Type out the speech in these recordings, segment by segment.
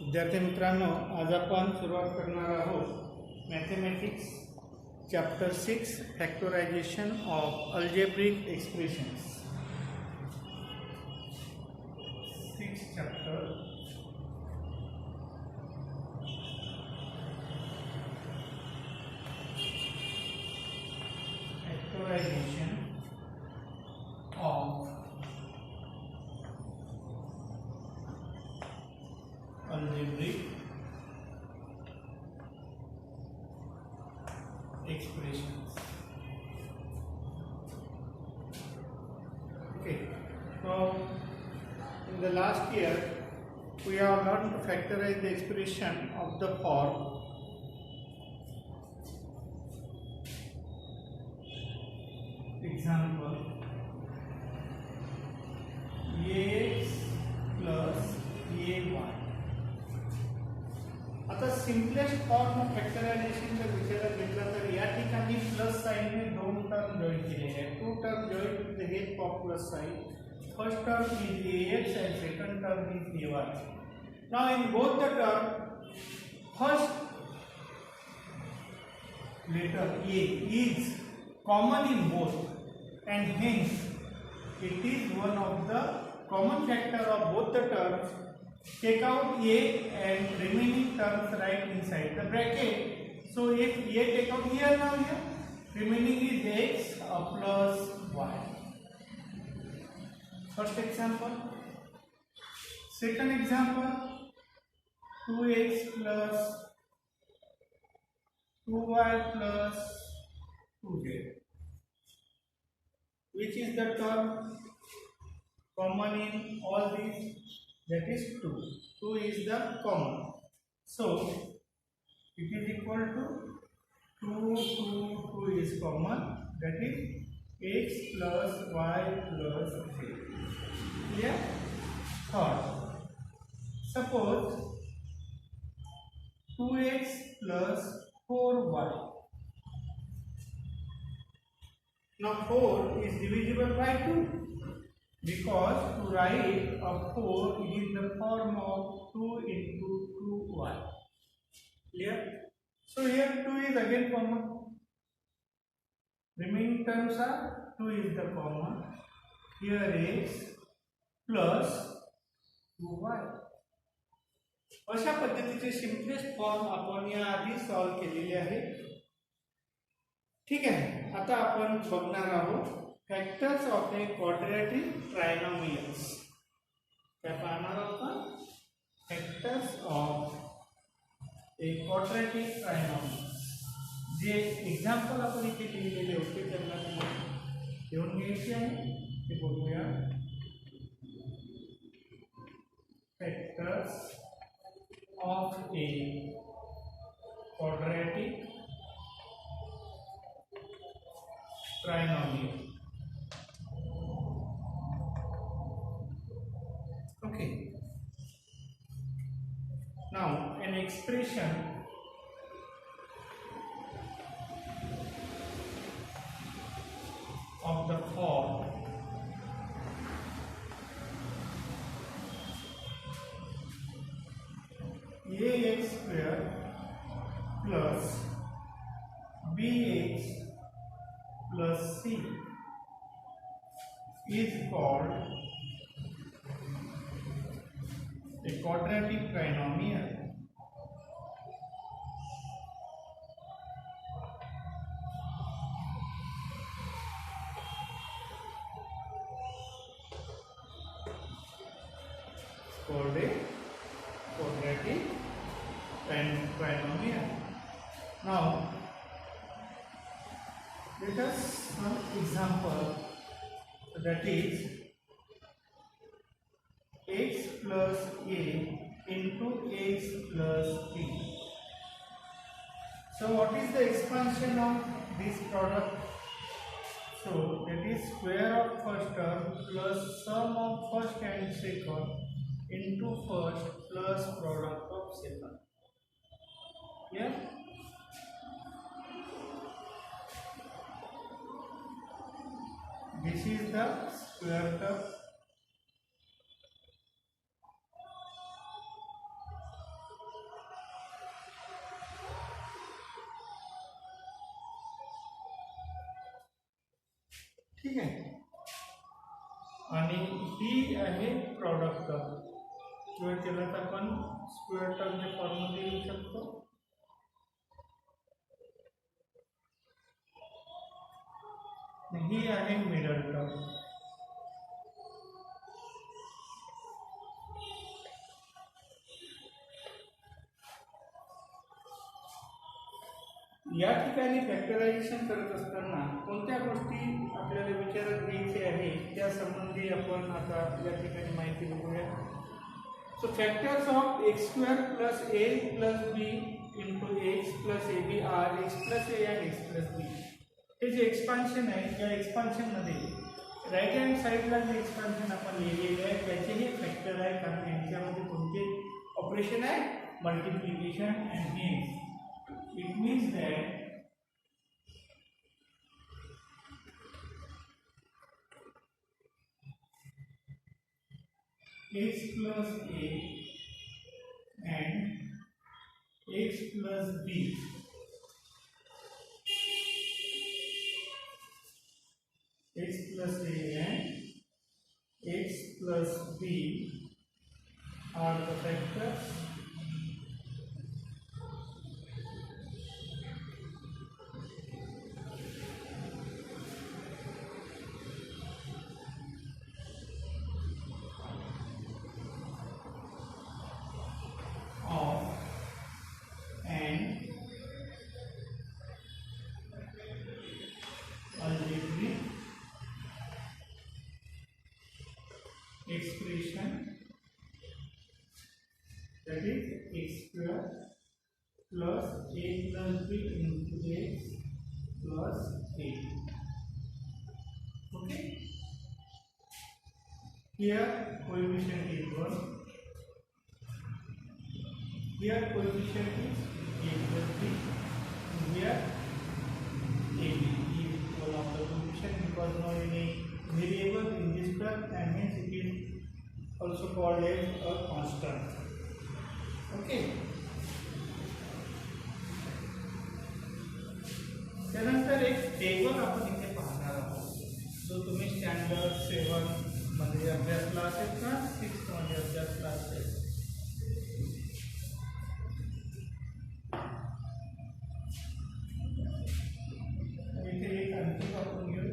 विद्यार्थी मित्रांनो, आज आपण सुरुवात करणार आहोत mathematics chapter 6 factorisation of algebraic expressions. 6 chapter factorisation of algebraic expressions. Okay, so in the last year we have learned to factorize the expression of the form example ax plus ay. आता simplest form of factorisation जर विचारात घेतला तर या ठिकाणी plus साइनने दोन term join केलेले आहेत. Two term join with the help of plus sign. First term is ax and second term is ay. Now in both the term, first letter a is common in both and hence it is one of the common factor of both the terms. Take out a and remaining terms right inside the bracket. So if a take out here, now here remaining is x plus y. First example. Second example, 2x plus 2y plus 2z. Which is the term common in all these? That is 2. 2 is the common. So it is equal to 2 is common. That is x plus y plus z. Clear? Third, suppose 2x plus 4y. Now 4 is divisible by 2. Because to write a 4 it is the form of 2 into 2y. Clear? So here 2 is again common. Remaining terms are 2 is the common. Here x plus 2y. अशा पद्धतीचे simplest form आपण या आधी solve केलेले आहे. ठीक आहे, आता आपण बघणार आहोत factors of a quadratic trinomials. क्या पाहणार आहोत? Factors of a quadratic trinomials. जे एग्जांपल आपण इथे लिहिलेले होते त्यांना घेऊन घ्यायचे आहे ते बघूया. Factors of a quadratic trinomial. Okay. Now an expression of the form ax square plus bx plus c is called a quadratic trinomial. It's called a quadratic trinomial. Now let us some example, that is x plus a into x plus b. So what is the expansion of this product? So that is square of first term plus sum of first and second into first plus product of second. Yeah? This is the square term ठीक आहे. आणि ही आहे product term किंवा त्यालाच आपण square टर्मच्या फॉर्ममध्ये लिहू शकतो. ही आहे मिडल टर्म. या ठिकाणी फॅक्टरायझेशन करत असताना कोणत्या गोष्टी आपल्याला विचारात घ्यायचे आहे त्या संबंधी आपण आता या ठिकाणी माहिती बघूया. So factors of x square plus a plus b into x plus a b are x plus a and x plus b. हे जे एक्सपान्शन आहे त्या एक्सपान्शनमध्ये राईट हँड साईडला जे एक्सपान्शन आपण लिहिलेले आहे त्याचे हे फॅक्टर आहे, कारण यांच्यामध्ये कोणते ऑपरेशन आहे, multiplication and hence it means that x plus a and x plus b x plus a and x plus b are the factors expression, that is x square plus a plus b into x plus a. Okay, here coefficient is 1, here coefficient is a plus b, and here a b is one of the coefficient because no any variable in this term, and hence it is also called as a constant. Okay, त्यानंतर एक table आपण इथे पाहणार आहोत जो तुम्ही standard 7 मध्ये अभ्यासला असेल का 6 मध्ये अभ्यासला असेल. इथे एक आणखी आपण घेऊ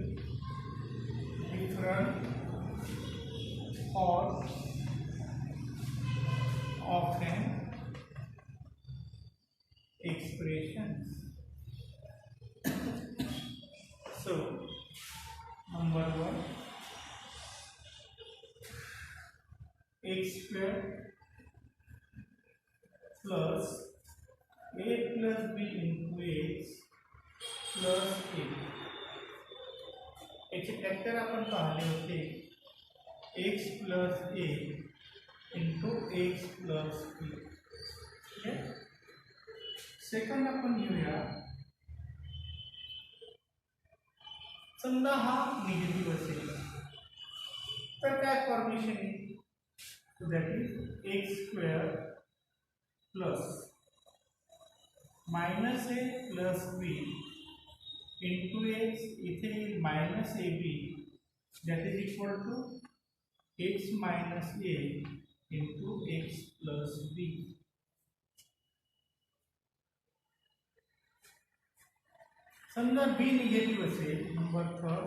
different forms of an expressions. So number 1, x square plus a plus b into x plus a. याचे फॅक्टर आपण पाहिले होते x plus a into x plus b. Second आपण घेऊया, समजा हा निगेटिव्ह असेल तर काय फॉर्मेशन आहे, that is x square plus minus a plus b into x, इथे minus ab, that is equal to x minus a into x plus b. समजा b निगेटिव्ह असेल, number 3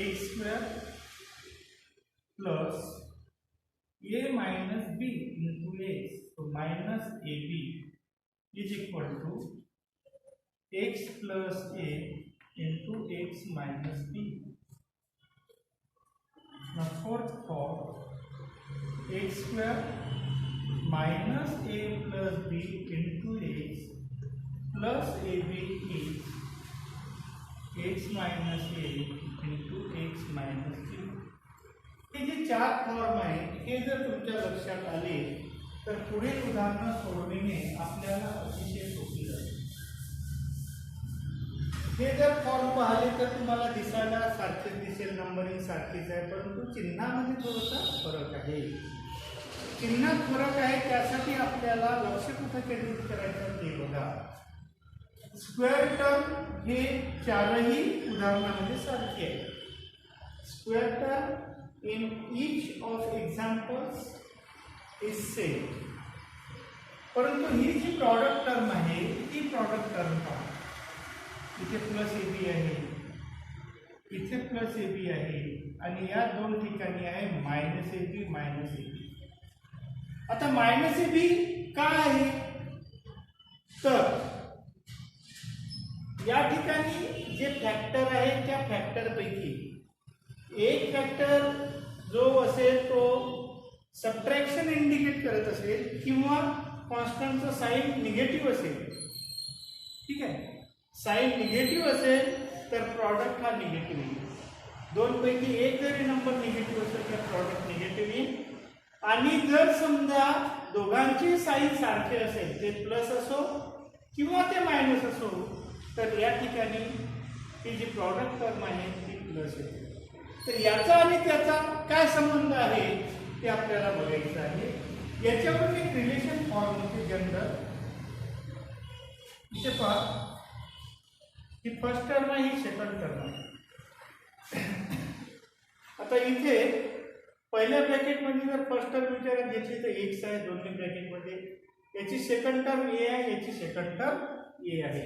x square plus a minus b into x, so minus ab is equal to x plus a into x minus b. Now fourth form, x square minus a plus b into x plus ab is x minus a into x minus b. हे जे चार form आहेत हे जर तुमच्या लक्षात आले तर पुढील उदाहरण सोडविणे आपल्याला अतिशय सोपे जाईल. हे जर फॉर्म पाहिले तर तुम्हाला दिसायला सारखेच दिसेल, नंबरिंग सारखीच आहे, परंतु चिन्हामध्ये थोडासा फरक आहे. चिन्हात फरक आहे त्यासाठी आपल्याला लक्ष कुठे केंद्रित करायचं ते बघा. स्क्वेअर टर्म हे चारही उदाहरणामध्ये सारखे आहे. Square term in each of examples is same. परंतु ही जी प्रॉडक्ट टर्म आहे ती प्रॉडक्ट टर्म पहा, इथे प्लस ए बी आहे, इथे प्लस ए बी आहे आणि या दोन ठिकाणी आहे minus A B minus A B. आता मायनस ए बी का आहे तर या ठिकाणी जे फॅक्टर आहे त्या फॅक्टर पैकी एक फॅक्टर जो असेल तो सबट्रॅक्शन इंडिकेट करत असेल किंवा कॉन्स्टंटचं साइन निगेटिव्ह असेल. ठीक आहे, साइन निगेटिव्ह असेल तर प्रॉडक्ट हा निगेटिव्ह येईल. दोन पैकी एक जरी नंबर निगेटिव्ह असेल तर प्रॉडक्ट निगेटिव्ह येईल. आणि जर समजा दोघांचे साइन सारखे असेल, ते प्लस असो किंवा ते मायनस असो, तर या ठिकाणी ही जी प्रॉडक्ट टर्म आहे ती प्लस येते. तर याचा आणि त्याचा काय संबंध आहे ते आपल्याला बघायचं आहे. याच्यावरून एक रिलेशन फॉर्म होते जनरल. इथे पहा, ही फर्स्ट टर्म आहे, ही सेकंड टर्म आहे. आता इथे पहिल्या ब्रॅकेटमध्ये जर फर्स्ट टर्म विचारात घेतली तर एक्स आहे दोन्ही ब्रॅकेटमध्ये. याची सेकंड टर्म ए आहे, याची सेकंड टर्म ए आहे.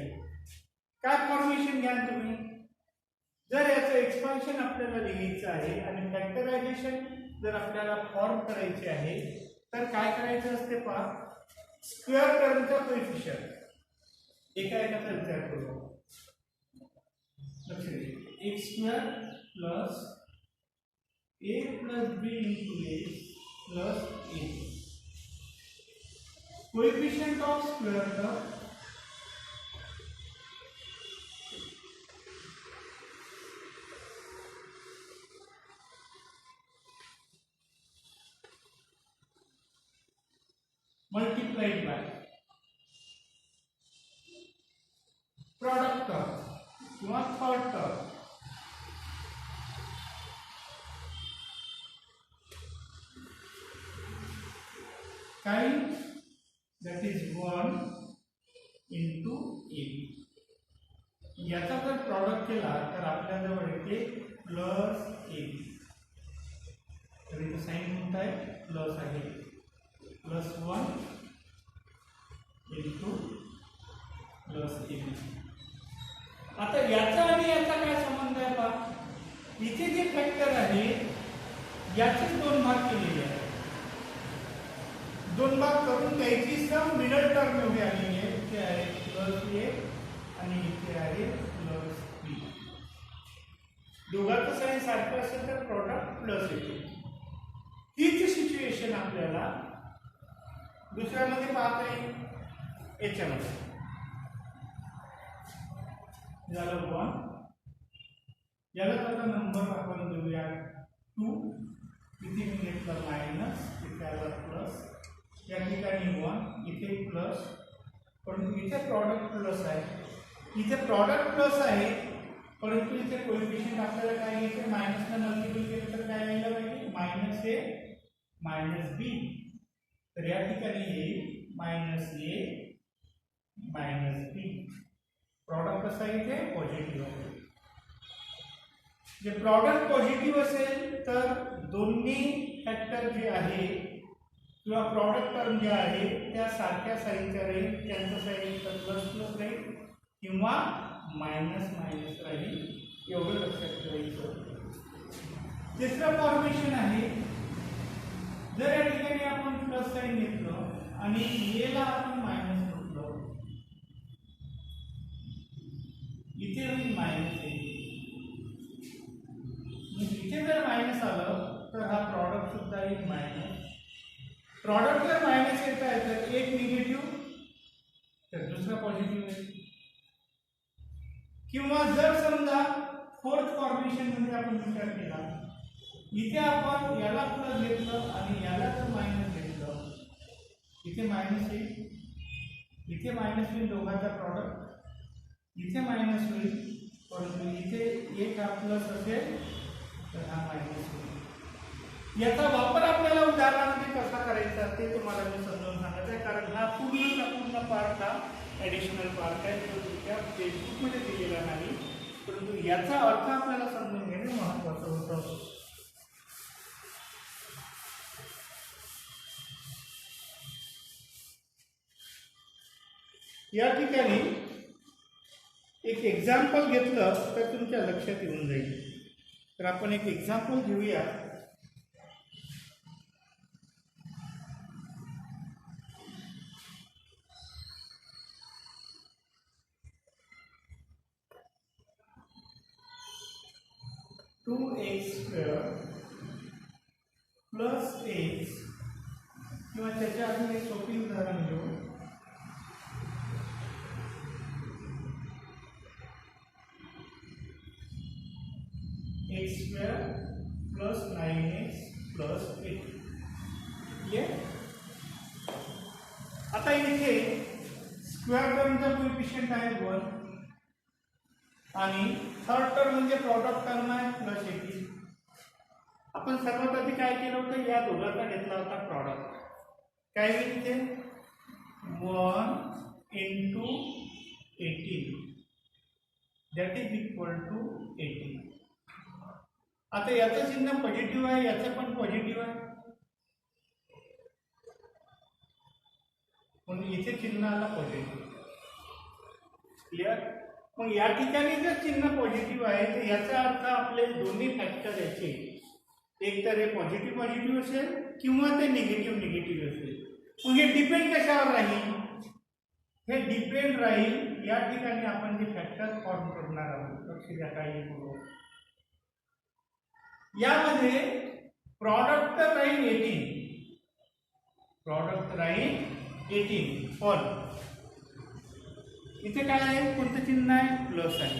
काय फॉर्मेशन घ्या तुम्ही, जर याचं एक्सपान्शन आपल्याला लिहायचं आहे आणि फॅक्टरायझेशन जर आपल्याला फॉर्म करायचे आहे तर काय करायचं असते पहा, स्क्वेअर टर्मचा कोएफिशियंट एका एकाचा विचार करू. लक्ष द्या, x square plus a plus b into x plus a. Coefficient of square term multiplied by product term किंवा third term. Kind that is 1 into a. याचा जर प्रॉडक्ट केला तर आपल्याजवळ येते प्लस ए. तर इथे साइन कोणता आहे, प्लस आहे, प्लस 1 इंटू प्लस ए. आता याचा आणि याचा काय संबंध आहे पहा, इथे जे फॅक्टर आहे याचे दोन भाग केलेले आहेत. दोन भाग करून त्याची सम मिडल टर्म एवढी आलेली आहे. इथे आहे प्लस ए आणि इथे आहे प्लस बी. दोघांचं साइन सारखं असेल तर प्रॉडक्ट प्लस येते. हीच सिच्युएशन आपल्याला दुसऱ्यामध्ये पाहता येईल. याच्यामध्ये झालं 1, याला त्याचा नंबर आपण देऊया 2. इथे मी घेतलं मायनस, इथे आला प्लस, या ठिकाणी 1, इथे प्लस, परंतु इथे प्रॉडक्ट प्लस आहे. इथे प्रॉडक्ट प्लस आहे परंतु इथे कोएफिशियंट आपल्याला काय घ्यायचं, मायनसला मल्टिपल केलं तर काय यायला पाहिजे, मायनस ए मायनस बी. तर या ठिकाणी येईल मायनस ए मायनस बी. प्रॉडक्ट कसं आहे, इथे पॉझिटिव्ह आहे. जे प्रॉडक्ट पॉझिटिव्ह असेल तर दोन्ही फॅक्टर जे आहे किंवा प्रॉडक्ट टर्म जे आहे त्या सारख्या साईनच्या राहील. त्यांचं साईन तर प्लस प्लस राहील किंवा मायनस मायनस राहील. एवढं लक्षात ठेवायचं. तिसरं फॉर्मेशन आहे, जर या ठिकाणी आपण प्लस साइन घेतलं आणि एला आपण मायनस घेतलं, इथे होईल मायनस ए. इथे जर मायनस आलं तर हा प्रॉडक्ट सुद्धा येईल मायनस. प्रॉडक्ट जर मायनस येत आहे तर एक निगेटिव्ह तर दुसरा पॉझिटिव्ह येईल. किंवा जर समजा फोर्थ फॉर्मेशन मध्ये आपण विचार केला, इथे आपण याला प्लस घेतलं आणि याला जर मायनस घेतलं, इथे मायनस येईल, इथे मायनस होईल, दोघांचा प्रॉडक्ट इथे मायनस होईल, परंतु इथे एक हा प्लस असेल तर हा मायनस होईल. याचा वापर आपल्याला उदाहरणामध्ये कसा करायचा ते तुम्हाला मी समजावून सांगायचं आहे, कारण हा पूर्ण पार्ट हा ॲडिशनल पार्ट आहे तो तुमच्या टेक्स्टबुकमध्ये दिलेला नाही, परंतु याचा अर्थ आपल्याला समजून घेणे महत्त्वाचं होतं. या ठिकाणी एक एक्झाम्पल घेतलं तर तुमच्या लक्षात येऊन जाईल. तर आपण एक एक्झाम्पल घेऊया. Two x square plus x, किंवा त्याच्या अजून एक सोपी उदाहरण घेऊ. X square plus 9x plus 8. आता इथे स्क्वेअर टर्मचा कोएफिशियंट आहे 1 आणि थर्ड टर्म म्हणजे प्रॉडक्ट टर्म आहे प्लस 18. आपण सर्वात आधी काय केलं होतं, या दोघांचा घेतला होता प्रॉडक्ट. काय होईल इथे 1 × 18 दॅट इज इक्वल टू 18. आता याचं चिन्ह पॉझिटिव्ह आहे, याचं पण पॉझिटिव्ह आहे, म्हणून इथे चिन्ह आला पॉझिटिव्ह. क्लिअर. मग या ठिकाणी जर चिन्ह पॉझिटिव्ह आहे तर याचा अर्थ आपले दोन्ही फॅक्टर याचे एक तर हे पॉझिटिव्ह पॉझिटिव्ह असेल किंवा ते निगेटिव्ह निगेटिव्ह असेल. मग हे डिपेंड कशावर राहील, हे डिपेंड राहील या ठिकाणी आपण जे फॅक्टर फॉर्म करणार आहोत. लक्ष द्या काही बरोबर. यामध्ये प्रॉडक्ट तर राहील 18, प्रॉडक्ट राहील 18 पण इथे काय आहे, कोणतं चिन्ह आहे, प्लस आहे.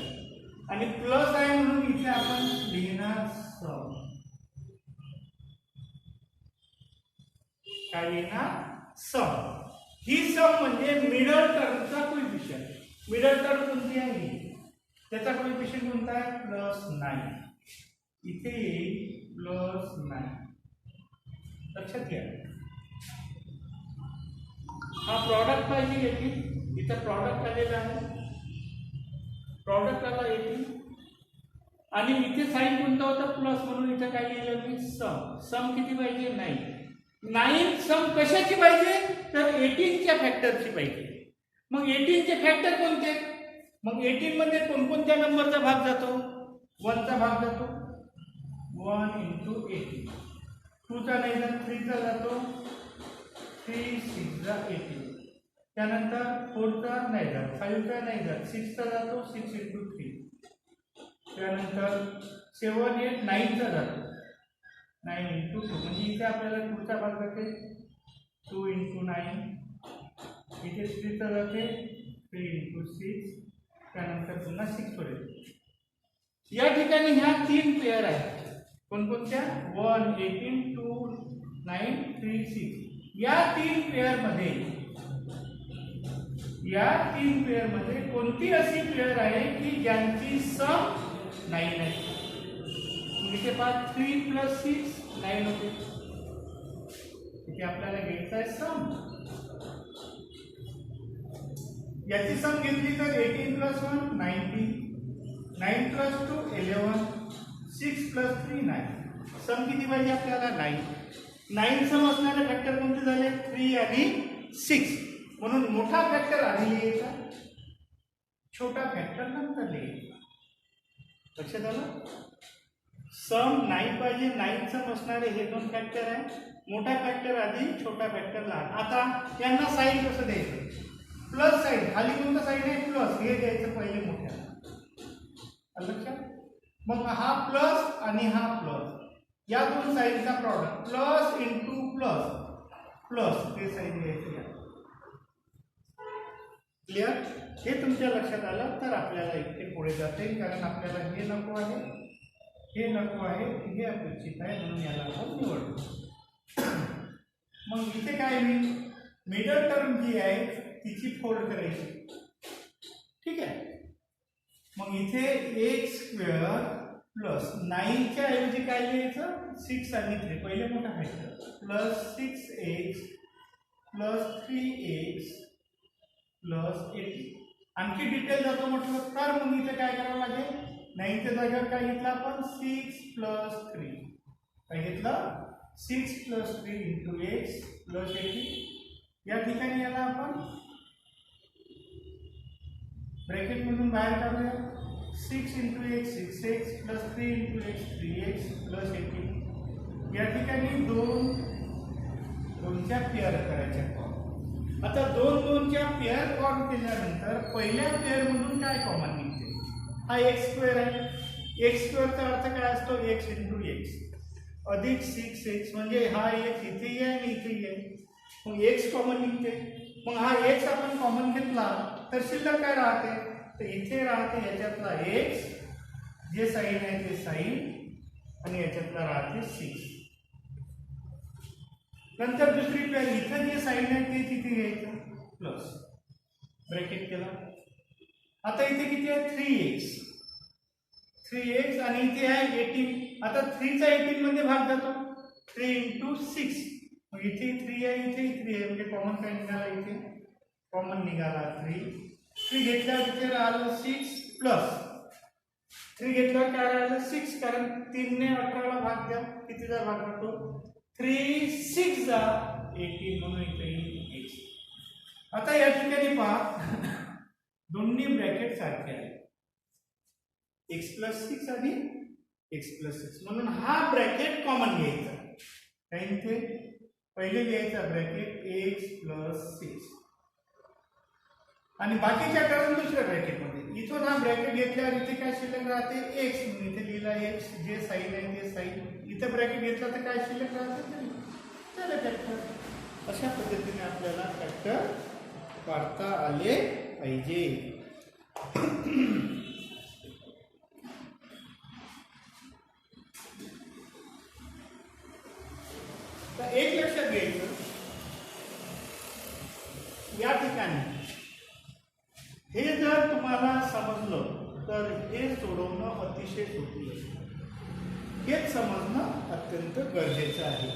आणि प्लस आहे म्हणून इथे आपण लिहिणार सम. काय लिहिणार, सम. ही सम म्हणजे मिडल टर्मचा कोएफिशियंट. मिडल टर्म कोणती आहे, त्याचा कोएफिशियंट कोणता आहे, +9. इथे +9. लक्षात घ्या. हा प्रॉडक्ट पाहिजे येथे, इथं प्रॉडक्ट आलेला आहे, प्रॉडक्ट आला 18 आणि इथे साइन कोणता होता, प्लस, म्हणून इथे काय लिहिलं मी सम. सम किती पाहिजे, 9. सम कशाची पाहिजे तर 18च्या फॅक्टरची पाहिजे. मग 18चे फॅक्टर कोणते, मग 18 मध्ये कोणकोणत्या नंबरचा भाग जातो, 1चा भाग जातो. 1 × 18. 2चा नाही जात, 3चा जातो. 3 6 जा 18. त्यानंतर 4चा नाही जात, 5चा नाही जात, 6चा जातो. 6 × 3. त्यानंतर 7 8 9चा जातो. 9 × 2 म्हणजे इथे आपल्याला 2चा भाग जाते. 2 × 9. इथे 3चा जाते. 3 × 6. त्यानंतर पुन्हा 6 वर येतो. या ठिकाणी ह्या 3 पेअर आहेत. कोणकोणत्या, 1 18 2 9 3 6. या 3 पेअर मध्ये कोणती अशी पेअर आहे की ज्यांची सम 9 आहे. इथे पहा 3 + 6 9 होते. इथे आपल्याला घ्यायचा आहे सम. याची सम घेतली तर 18 + 1 19, 9 + 2 11, 6 + 3 9. सम किती पाहिजे आपल्याला, 9. 9 सम असणारे फॅक्टर कोणते झाले, 3 आणि 6. म्हणून मोठा फॅक्टर आधी लिहायचा, छोटा फॅक्टर नंतर लिहायचा. लक्षात आलं. सम 9 पाहिजे, 9 सम असणारे हे दोन फॅक्टर आहे. मोठा फॅक्टर आधी, छोटा फॅक्टर लहान. आता यांना साइन कसं द्यायचं, प्लस साइन. खाली कोणतं साइन आहे, प्लस, हे द्यायचं पहिले मोठ्या. लक्षात. मग हा प्लस आणि हा प्लस, या दोन साइनचा प्रॉडक्ट, प्लस × प्लस ते साइन द्यायचं. क्लिअर. हे तुमच्या लक्षात आलं तर आपल्याला इथे पुढे जाता येईल, कारण आपल्याला हे नको आहे, हे नको आहे, हे अपेक्षित आहे, म्हणून याला आपण निवडतो. मग इथे काय होईल, मिडल टर्म जी आहे तिची फोल्ड करायची. ठीक आहे. मग इथे x² प्लस 9च्या ऐवजी काय लिहायचं, 6 आणि 3 पहिले मोठा फॅक्टर, +6x + 3x प्लस 80. आणखी डिटेल जातो म्हटलं तर मग इथे काय करावं लागेल, 9च्या जागेवर काय घेतलं आपण 6 प्लस 3. काय घेतलं 6 प्लस 3 इंटू एक्स प्लस 80. या ठिकाणी याला आपण ब्रॅकेट मधून बाहेर काढूया. 6 into x 6x plus 3 into x 3x plus 80. या ठिकाणी दोनच्या पेअर करायच्या. आता दोनच्या पेअर कॉमन केल्यानंतर पहिल्या पेअर मधून काय कॉमन निघते, हा एक्स स्क्वेअर आहे. एक्स स्क्वेअरचा अर्थ काय असतो, एक्स इंटू एक्स अधिक 6x म्हणजे हा एक इथेही आहे आणि इथेही आहे. मग एक्स कॉमन निघते. मग हा एक्स आपण कॉमन घेतला तर शिल्लक काय राहते, तर इथे राहते याच्यातला एक्स, जे साईन आहे ते साईन, आणि याच्यातला राहते 6. नंतर दुसरी पेअर इथं जे साईन आहे ते तिथे घ्यायचं प्लस ब्रॅकेट केला. आता इथे किती आहे 3x आणि इथे आहे 18. आता 3चा 18 मध्ये भाग जातो, 3 इंटू 6. मग इथे 3 आहे, इथे 3 आहे, म्हणजे कॉमन काय निघाला, इथे कॉमन निघाला 3 घेतल्यावर इथे राहिलं 6 प्लस 3 घेतल्यावर काय राहिलं 6, कारण 3 ने 18ला भाग द्या, कितीचा भाग जातो 3 6 जा 18 म्हणून इथे x. आता या ठिकाणी पहा दोन्ही ब्रॅकेट सारखे आहेत, x प्लस 6 आणि x प्लस 6, म्हणून हा ब्रॅकेट कॉमन घ्यायचा. काय इथे पहिले घ्यायचा ब्रॅकेट x प्लस 6 आणि बाकीच्या टर्म दुसऱ्या ब्रॅकेट मध्ये. इथून हा ब्रॅकेट घेतल्यावर इथे काय शिल्लक राहते x, म्हणून इथे लिहिला x, जे साईन आहे ते साईन. इथे ब्रॅकेट घेतला तर काय शिल्लक राहते त्याला फॅक्टर. अशा पद्धतीने आपल्याला फॅक्टर काढता आले पाहिजे. तर एक लक्षात घ्यायचं, या ठिकाणी हे जर तुम्हाला समजलं तर हे सोडवणं अतिशय सोपं आहे. हेच समजणं अत्यंत गरजेचं आहे.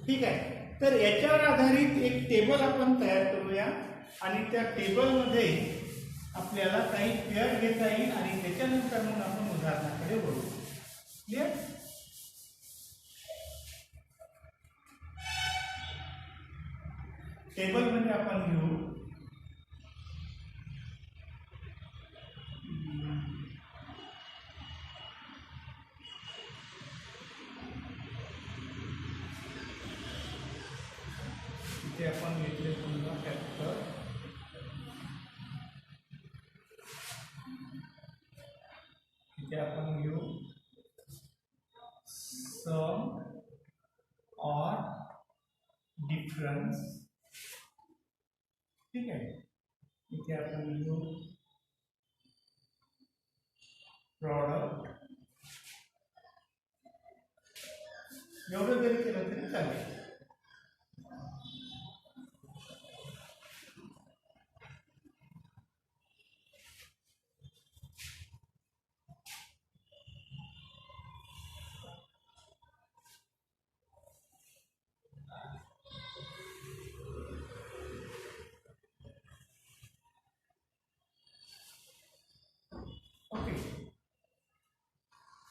ठीक आहे, तर याच्यावर आधारित एक टेबल आपण तयार करूया आणि त्या टेबलमध्ये आपल्याला काही पेअर घेता येईल आणि त्याच्यानंतर मग आपण उदाहरणाकडे वळू. क्लिअर? टेबल म्हणजे आपण घेऊ इथे आपण घेतले समजा फॅक्टर, इथे आपण घेऊ सम और डिफरन्स. ठीक आहे, इथे आपण घेऊ प्रॉडक्ट. एवढं जरी केलं तरी चालेल.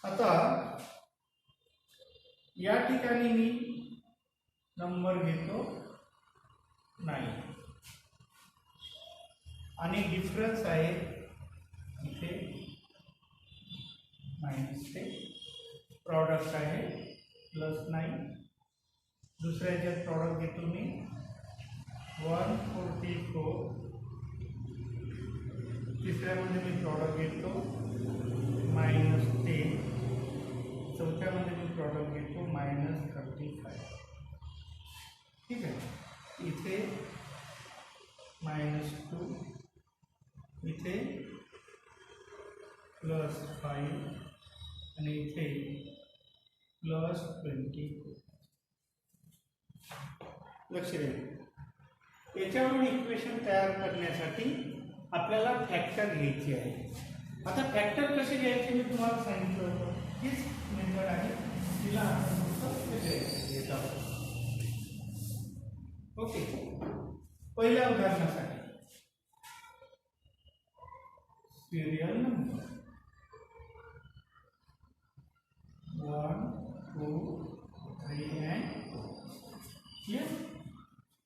आता या ठिकाणी मी नंबर घेतो 9 आणि डिफरन्स आहे इथे -10. प्रॉडक्ट आहे +9. दुसऱ्या याच्यात प्रॉडक्ट घेतो मी 144. तिसऱ्यामध्ये मी प्रॉडक्ट घेतो -10. चौथ्यामध्ये मी प्रॉडक्ट घेतो -35. ठीक आहे, इथे -2, इथे +5 आणि इथे +24. लक्ष द्या, याच्यावरून इक्वेशन तयार करण्यासाठी आपल्याला फॅक्टर घ्यायची आहे. आता फॅक्टर कसे घ्यायचे मी तुम्हाला सांगितलं होतं, हीच मेथड आहे, तिला आपण फक्त घेत आहोत. ओके, पहिल्या उदाहरणासाठी serial number 1, 2, 3 and 4. Clear?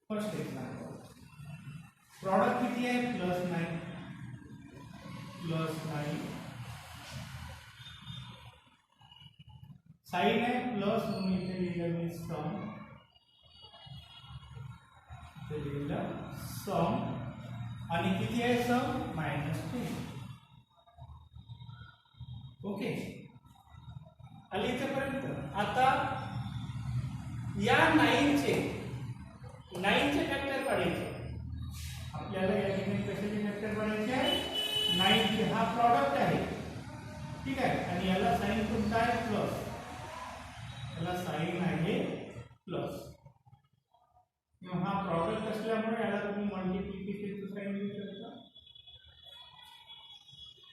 First example product किती आहे प्लस 9 साइन है प्लस म्हणून इथे लिहिलं मी सम आणि किती आहे सम -10. ओके आली इथेपर्यंत. आता या 9 चे फॅक्टर काढायचे आपल्याला. या ठिकाणी कशाचे फॅक्टर काढायचे आहे 9 चे. हा प्रॉडक्ट आहे ठीक आहे आणि याला साइन कोणता आहे प्लस. याला साइन आहे प्लस. हा प्रॉडक्ट असल्यामुळे याला तुम्ही मल्टिप्लिकेशनचं साइन देऊ शकता.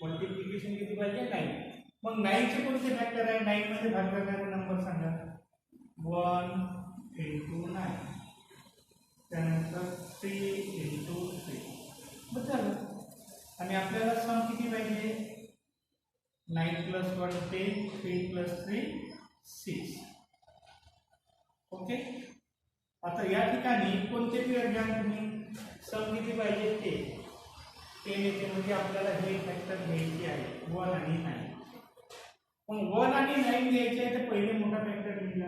मल्टिप्लिकेशन किती पाहिजे 9. मग 9 चे कोणते फॅक्टर आहे 9 मध्ये भाग करणारे नंबर सांगा. 1 × 9 त्यानंतर 3 × 3 बस झालं. आणि आपल्याला सम किती पाहिजे 9 + 1 10 3 + 3 6. ओके आता या ठिकाणी कोणते पिरियड घ्या तुम्ही सम किती पाहिजे 10 येते म्हणजे आपल्याला हे फॅक्टर घ्यायचे आहे 1 आणि 9. मग 1 आणि 9 घ्यायचे आहे तर पहिले मोठा फॅक्टर लिहिला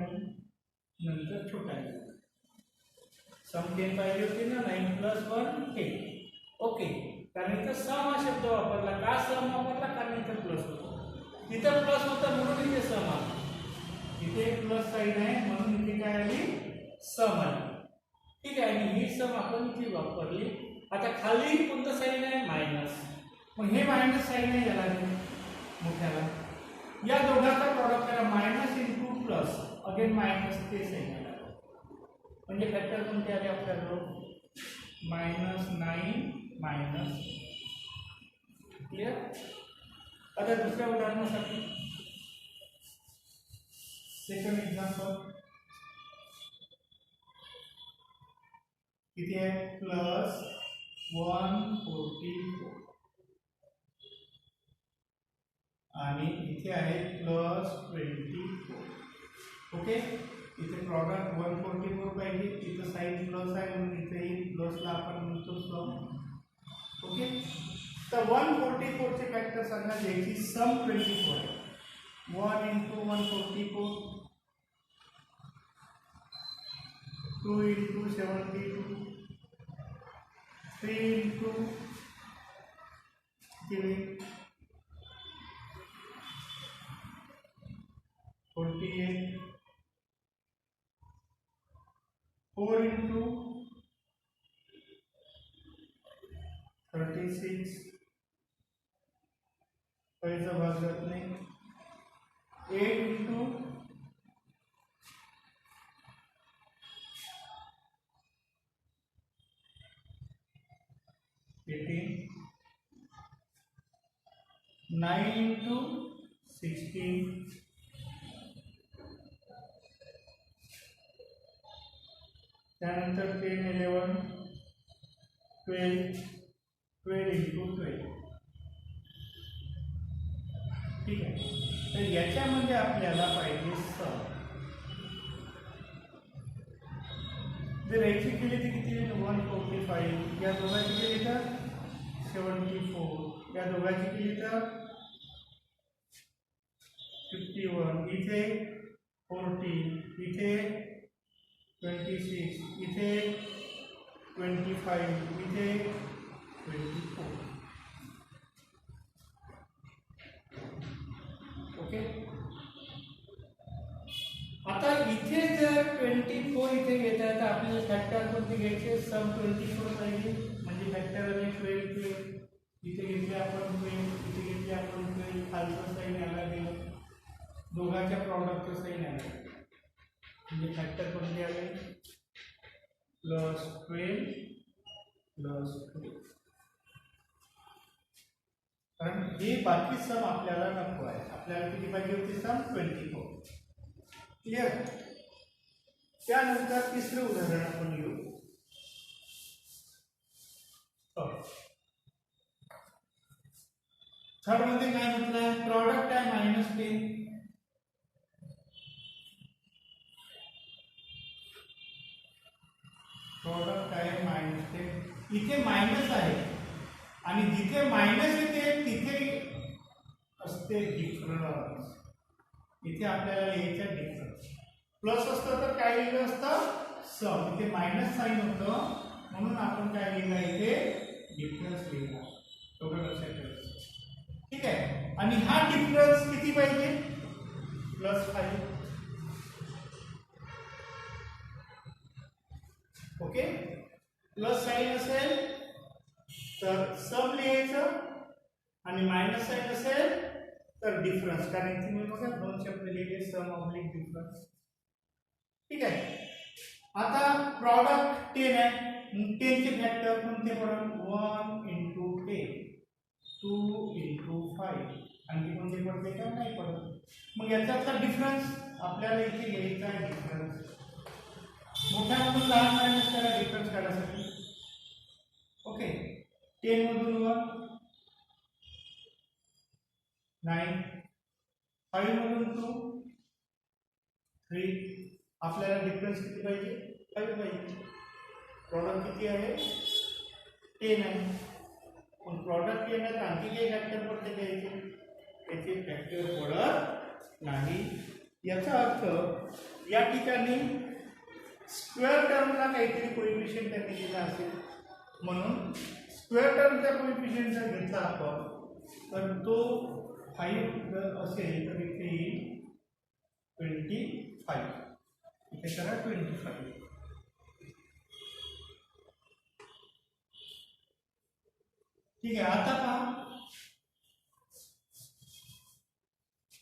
नंतर छोटा लिहिला. सम 10 पाहिजे होते ना 9 + 1 10. ओके कारण इथं सम हा शब्द वापरला. का सम वापरला कारण इथं प्लस होतं. इथं प्लस होतं म्हणून इथे सम आला. इथे प्लस साइन आहे म्हणून इथे काय आली सम आली. ठीक आहे आणि ही सम आपण इथे वापरली. आता खाली कोणतं साइन आहे मायनस. मग हे मायनस साइन आहे याला मोठ्याला. या दोघांचा प्रॉडक्ट करा मायनस × प्लस अगेन मायनस ते साइन आला. म्हणजे फॅक्टर कोणते आले आपल्याला -9 -. क्लियर. आता दुसऱ्या उदाहरणासाठी सेकंड एग्जांपल किती आहे +144 आणि इथे आहे +24. ओके इथे प्रॉडक्ट 144 पाहिजे. इथे साइन प्लस आहे म्हणून इथेही प्लसला आपण म्हणतो सम. ओके तर 144 चे फॅक्टर सांगा ज्याची सम 24 आहे. 1 × 144 2 × 72 3 × 48 4 × 36 पैसा भाग जात नाही. 8 × 18 9 × 16 त्यानंतर 10 11 12 12 × 12. ठीक आहे तर याच्यामध्ये आपल्याला पाहिजे सम. जर याची केली तर किती 145. या दोघांची केली तर 74. या दोघांची केली तर 51. इथे 40 इथे 26 इथे 25 इथे 24. ओके आता इथे जर 24 इथे घेत आहे तर आपल्याला फॅक्टर कोणते घ्यायचे सम 24 पाहिजे. म्हणजे फॅक्टर आले 12 इथे घेतले आपण 12 इथे घेतले आपण 12 खालचं साइन याला दिलं दोघांच्या प्रॉडक्टचं साइन आलं म्हणजे फॅक्टर कोणते आले +12 +12. कारण हे बाकी सम आपल्याला नको आहे. आपल्याला किती पाहिजे होती सम 24. क्लियर. त्यानंतर तिसरे उदाहरण आपण घेऊ. थर्ड मध्ये काय म्हटलंय, प्रॉडक्ट आहे -10, प्रॉडक्ट आहे -10, इथे मायनस आहे आणि जिथे मायनस येते तिथे असते डिफरन्स, इथे आपल्याला लिहायचं डिफरन्स. प्लस असतं तर काय लिहिलं असतं, सम. इथे मायनस साइन होतं म्हणून आपण काय लिहिलं, इथे डिफरन्स लिहिला. दोघं लक्षात ठेवायचं. ठीक आहे. आणि हा डिफरन्स किती पाहिजे, +5. ओके. प्लस साइन असेल तर सम लिहायचं आणि मायनस साइन असेल तर डिफरन्स. कारण इथे मी बघा दोन शब्द लिहिले, सम ऑब्लिक डिफरन्स. ठीक आहे. आता प्रॉडक्ट 10 आहे, 10 चे फॅक्टर कोणते पडतात, 1 × 10, 2 × 5, आणखी कोणते पडते का, नाही पडत. मग याच्यातला डिफरन्स आपल्याला इथे घ्यायचा आहे, डिफरन्स. मोठ्यामधून लहान मायनस करा डिफरन्स काढायसाठी. ओके. 10 मधून 1 9, 5 मधून 2 3. आपल्याला डिफरन्स किती पाहिजे, 5 पाहिजे. प्रॉडक्ट किती आहे, 10 आहे. पण प्रॉडक्ट 10 आहे, आणखी काही फॅक्टर पडते द्यायचे, त्याचे फॅक्टर पडत नाही. याचा अर्थ या ठिकाणी स्क्वेअर टर्मला काहीतरी कोएफिशियंट त्यांनी दिला असेल, म्हणून स्क्वेअर टर्मचा कोएफिशियंट जर घेतला आपण तर तो 5 जर असेल तर इथे येईल 25. इथे करा 25. ठीक आहे. आता पहा,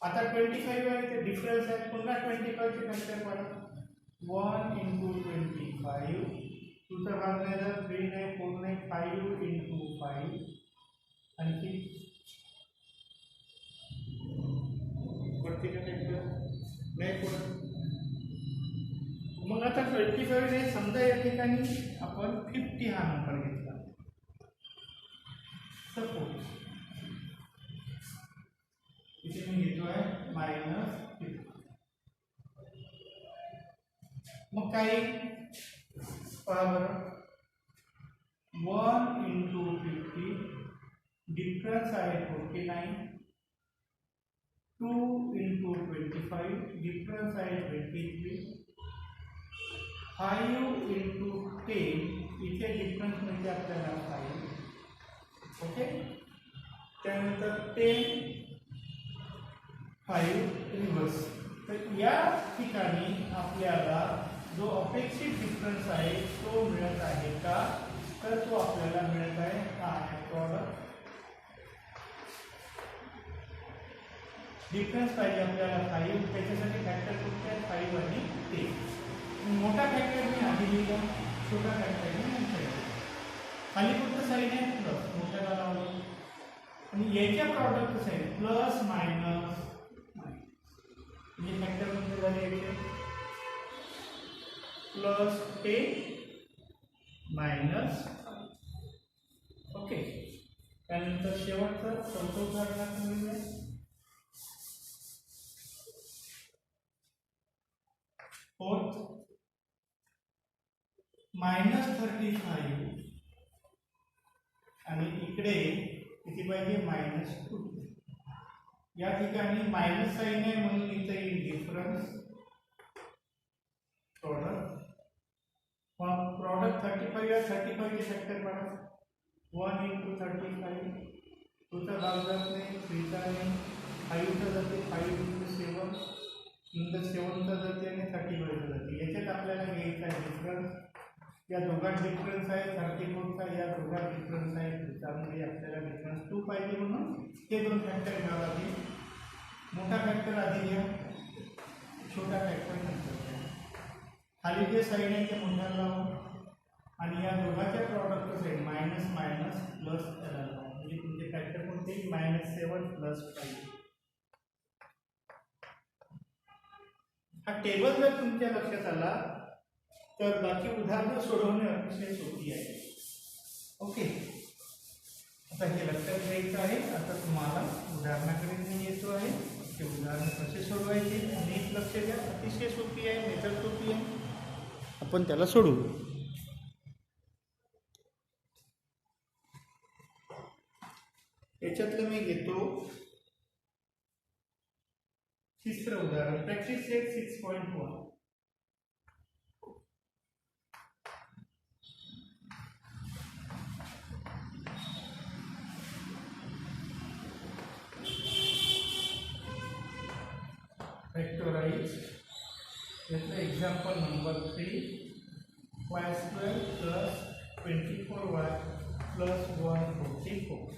आता 25 आहे, इथे डिफरन्स आहे. पुन्हा 25 चे फॅक्टर पडा, 1 × 25, 2 चा भाग नाही तर 3 नाही, 4 नाही, 5 × 5, आणखी पडते का फॅक्टर, नाही पडत. मग आता 25 ने समजा या ठिकाणी आपण 50 हा नंबर घेतला, सपोज इथे मी घेतोय -50. मग काय पहा बरं, 1 × 50, डिफरन्स आहे 49, 2 × 25, डिफरन्स आहे 23, 5 × 10, इथे डिफरन्स म्हणजे आपल्याला 5. ओके. त्यानंतर 10, 5 रिव्हर्स. तर या ठिकाणी आपल्याला जो अपेक्षित डिफरन्स आहे तो मिळत आहे का, तर तो आपल्याला मिळत आहे, हा आहे प्रॉडक्ट. डिफरन्स पाहिजे आपल्याला 5, त्याच्यासाठी फॅक्टर कुठे आहेत, 5 आणि 10. मोठा फॅक्टर मी आधी लिहिला, छोटा फॅक्टर मी नंतर लिहिला. खाली फक्त साईन आहे प्लस, मोठ्याला लावलं. आणि याच्या प्रॉडक्ट साईन प्लस मायनस, म्हणजे फॅक्टर कोणते झाले, याचे +10 -5. ओके. त्यानंतर शेवटचं चौथं उदाहरण मिळूया. फोर्थ, -35 आणि इकडे किती पाहिजे, -2. या ठिकाणी मायनस साइन आहे म्हणून इथे येईल डिफरन्स, प्रॉडक्ट. मग प्रॉडक्ट 35 आहे, 35 चे फॅक्टर पडा, 1 × 35, 2 चा भाग जात नाही, 3 चा नाही, 5 चा जाते, 5 × 7, नंतर 7 चा जाते आणि 35 चा जाते. याच्यात आपल्याला घ्यायचा आहे डिफरन्स. या दोघांत डिफरन्स आहे 34 चा, या दोघांत डिफरन्स आहे, त्यामुळे आपल्याला डिफरन्स 2 पाहिजे, म्हणून हे दोन फॅक्टर घ्यावे लागतील. मोठा फॅक्टर आधी घ्या, छोटा फॅक्टर नंतर घ्या. खाली जे साईन आहे ते मोठ्याला लावा आणि या दोघांच्या प्रॉडक्टचं साईन मायनस मायनस प्लस त्याला लावा, म्हणजे तुमचे फॅक्टर कोणते, -7 + 5. हा टेबल जर तुमच्या लक्षात आला तर बाकी उदाहरणं सोडवणे अतिशय सोपी आहे. ओके. आता हे लक्षात घ्यायचं आहे. आता तुम्हाला उदाहरणाकडे मी येतो आहे. ते उदाहरण कसे सोडवायचे नीट लक्ष द्या. अतिशय सोपी आहे, मेथड सोपी आहे. आपण त्याला सोडवू. याच्यातलं मी घेतो तिसरं उदाहरण. Practice set 6.1. Factorize. Example number 3. Y square plus 24y plus 144.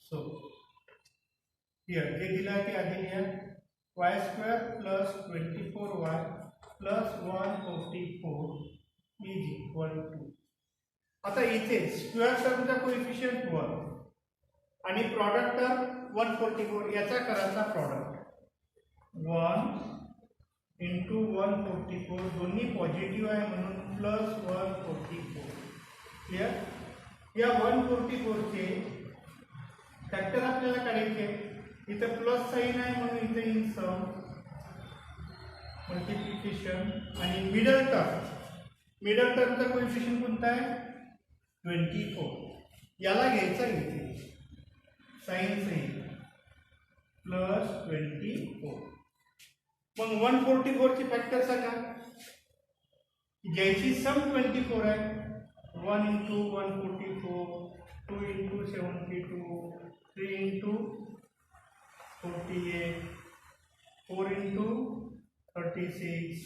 So here जे दिला ते आधी लिहा. y square plus 24y plus 144 is equal to. आता इथे स्क्वेअर टर्मचा कोएफिशियंट 1 आणि प्रॉडक्ट टर्म 144 याचा करायचा प्रॉडक्ट 1 into 144 दोन्ही पॉझिटिव्ह आहे म्हणून प्लस 144. क्लियर. या 144 चे फॅक्टर आपल्याला काढायचे. इथं प्लस साइन आहे म्हणून इथे इन सम मल्टिप्लिकेशन आणि मिडल टर्मचा कोएफिशियंट कोणता आहे 24. याला घ्यायचा इथे साइन प्लस 24. मग 144 ची फॅक्टर सांगा. ज्याची सम 24 आहे. 1 into 144, 2 into 72, 3 into 48, 4 into 36,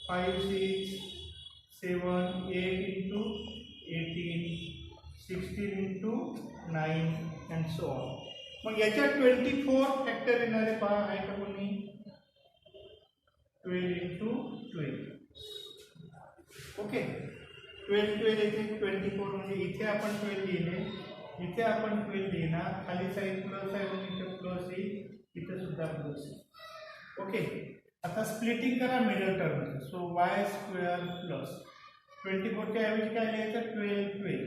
5, 6, 7, 8 into 18, 16 into 9 and so on. मग याच्या 24 फॅक्टर येणारे पहा आहे का कोणी 12 into 12. ओके 12 येथे 24 म्हणजे इथे आपण 12 लिहिले, इथे आपण 12 लिहिणार. खाली साईड प्लस आहे म्हणून इथे प्लस येईल, इथे सुद्धा प्लस येईल. ओके. आता स्प्लिटिंग करा middle term. So y square plus 24 च्या ऐवजी काय लिहायचं 12.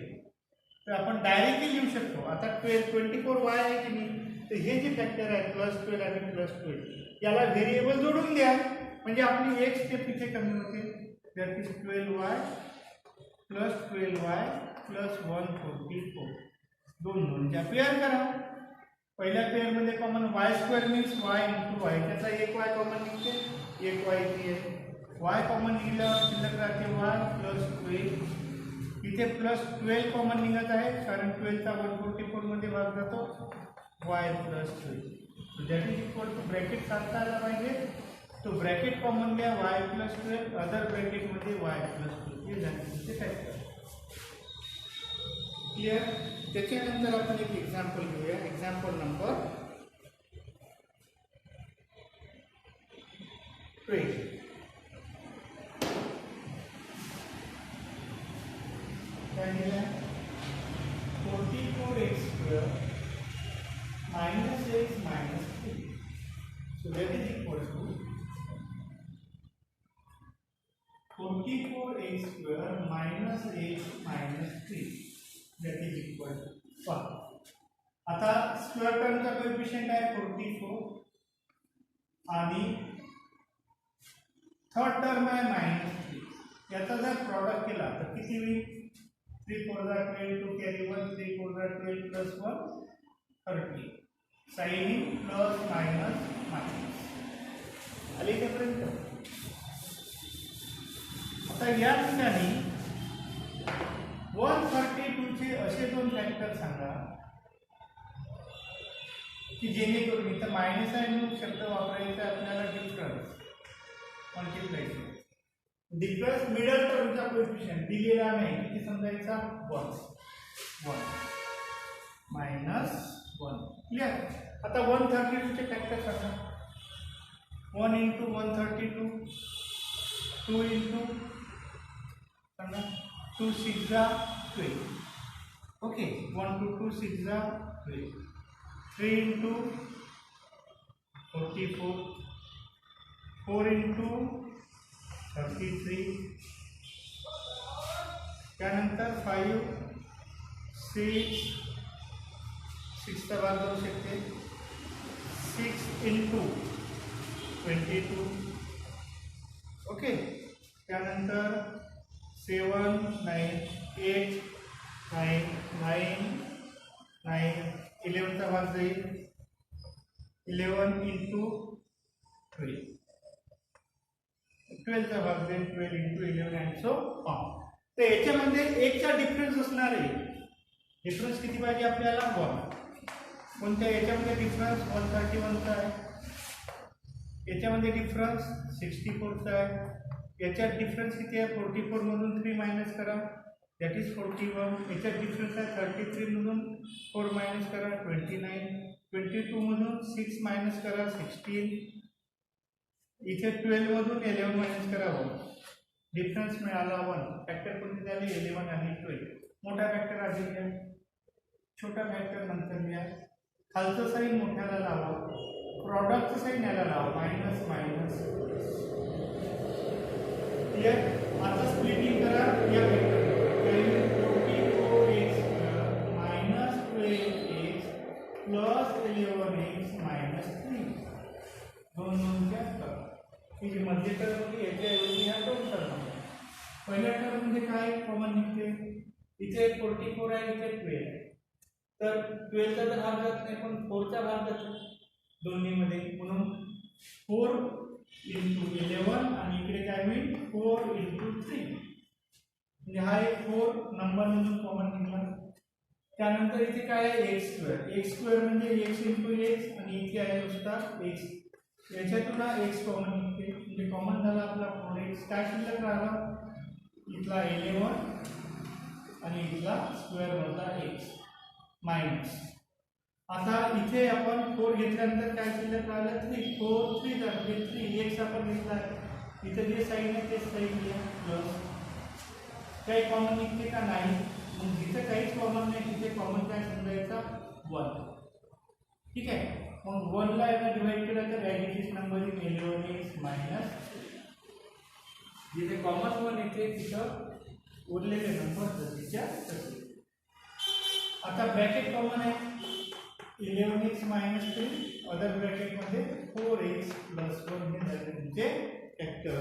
तर आपण डायरेक्टली लिहू शकतो. आता 24y आहे की नाही, तर हे जे फॅक्टर आहे +12 आणि +12 याला व्हेरिएबल जोडून द्या म्हणजे आपली एक स्टेप इथे कमी होते. That is 12y + 12y + 144. दोन च्या पेअर करा. पहिल्या पेअर मध्ये common y square means y into y. त्याचा एक y कॉमन निघते, एक y इथे आहे. y कॉमन निघाल्यावर शिल्लक राहते y + 12. इथे +12 कॉमन निघत आहे कारण 12 चा 144 मध्ये भाग जातो. y + 12. That is equal two bracket साधता आला पाहिजे. तो ब्रॅकेट कॉमन घ्या y + 12, अदर ब्रॅकेट मध्ये y + 12 हे झाले फॅक्टर. क्लियर. त्याच्यानंतर आपण एक एक्झाम्पल घेऊया. Example number 12. क्या दिया 44x² - x - 3. So that is equal to 44x² - x - 3. That is equal to 1. आता स्क्वेअर टर्मचा कोएफिशियंट आहे 44 आणि थर्ड टर्म आहे -3. याचा जर प्रॉडक्ट केला तर किती होईल 3 4 12 2 carry 1 3 4 12 plus 1 30. Sign in plus minus minus आले इथेपर्यंत. आता या ठिकाणी 132 चे असे दोन फॅक्टर सांगा की जेणेकरून इथं मायनस आहे म्हणून शब्द वापरायचा आपल्याला डिफरन्स मल्टिप्लायचं. डिफरन्स मिडल टर्मचा कोएफिशियंट दिलेला नाही किती समजायचा 1 -1. क्लियर. आता 132 चे फॅक्टर सांगा. 1 into 132, 2 into सांगा 2 6 12. Okay 1 to 2 6 12. 3 into 44, 4 into 33, त्यानंतर 5 सिक्सचा भाग करू शकते 6 इंटू 22. ओके, त्यानंतर 7 9 8 9 9 9 11चा भाग जाईल 11 इंटू 12. 12चा भाग जाईल 12 इंटू 11 अँड सो ऑन. तर याच्यामध्ये एकचा डिफरन्स असणार आहे. डिफरन्स किती पाहिजे आपल्याला 1. कोणत्या याच्यामध्ये डिफरन्स 131चा आहे, याच्यामध्ये डिफरन्स 64चा आहे. याच्यात डिफरन्स किती आहे 44 मधून 3 मायनस करा दॅट इज 41. याच्यात डिफरन्स आहे 33 मधून 4 मायनस करा 29. 22 मधून 6 मायनस करा 16. इथे 12 मधून 11 मायनस करा 1. डिफरन्स मिळाला 1. फॅक्टर कोणते झाले 11 आणि 12. मोठा फॅक्टर आधी घ्या, छोटा फॅक्टर नंतर घ्या. खालचं साईन मोठ्याला लावा, प्रॉडक्टचं साईन याला लावा मायनस मायनस. क्लियर. आता स्प्लिटिंग करा या factor 44x minus 12x plus 11x minus 3. दोन दोनच्या करा. ही जी मध्य टर्म होती याच्याऐवजी ह्या दोन टर्म. पहिल्या टर्म मध्ये काय कॉमन निघते, इथे 44 आहे इथे 12 आहे. तर 12चा तर भाग जात नाही पण 4चा भाग जातो दोन्हीमध्ये, म्हणून 4 इंटू 11 आणि इकडे काय होईल 4 इंटू 3. म्हणजे हा एक 4 नंबर म्हणून कॉमन निघाला. त्यानंतर इथे काय आहे एक्स स्क्वेअर. एक्स स्क्वेअर म्हणजे एक्स इंटू एक्स आणि इथे आहे नुसता एक्स. याच्यातून हा एक्स कॉमन निघते म्हणजे कॉमन झाला आपला 4x. काय शिल्लक राहिला इथला 11 आणि इथला स्क्वेअर मधला एक्स मायनस. आता इथे आपण 4 घेतल्यानंतर काय शिल्लक राहिलं 3. 4 3 झाले 3 एक्स आपण घेतला. इथे जे साईन आहे तेच साईन घ्या प्लस. काही कॉमन निघते का नाही. मग जिथे काहीच कॉमन नाही तिथे कॉमन काय समजायचा 1. ठीक आहे. मग 1 ला याला डिवाइड केलं तर additive number in 11x minus. जिथे कॉमन 1 येते तिथं उरलेले नंबर जशीच्या तसे. आता ब्रॅकेट कॉमन आहे 11x minus 3. Other ब्रॅकेटमध्ये 4x plus 1 हे झाले तुमचे फॅक्टर.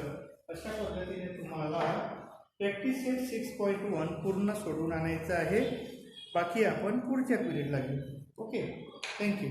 अशा पद्धतीने तुम्हाला प्रॅक्टिस सेट 6.1 पूर्ण सोडून आणायचं आहे. बाकी आपण पुढच्या पिरियडला घेऊ. Okay, thank you.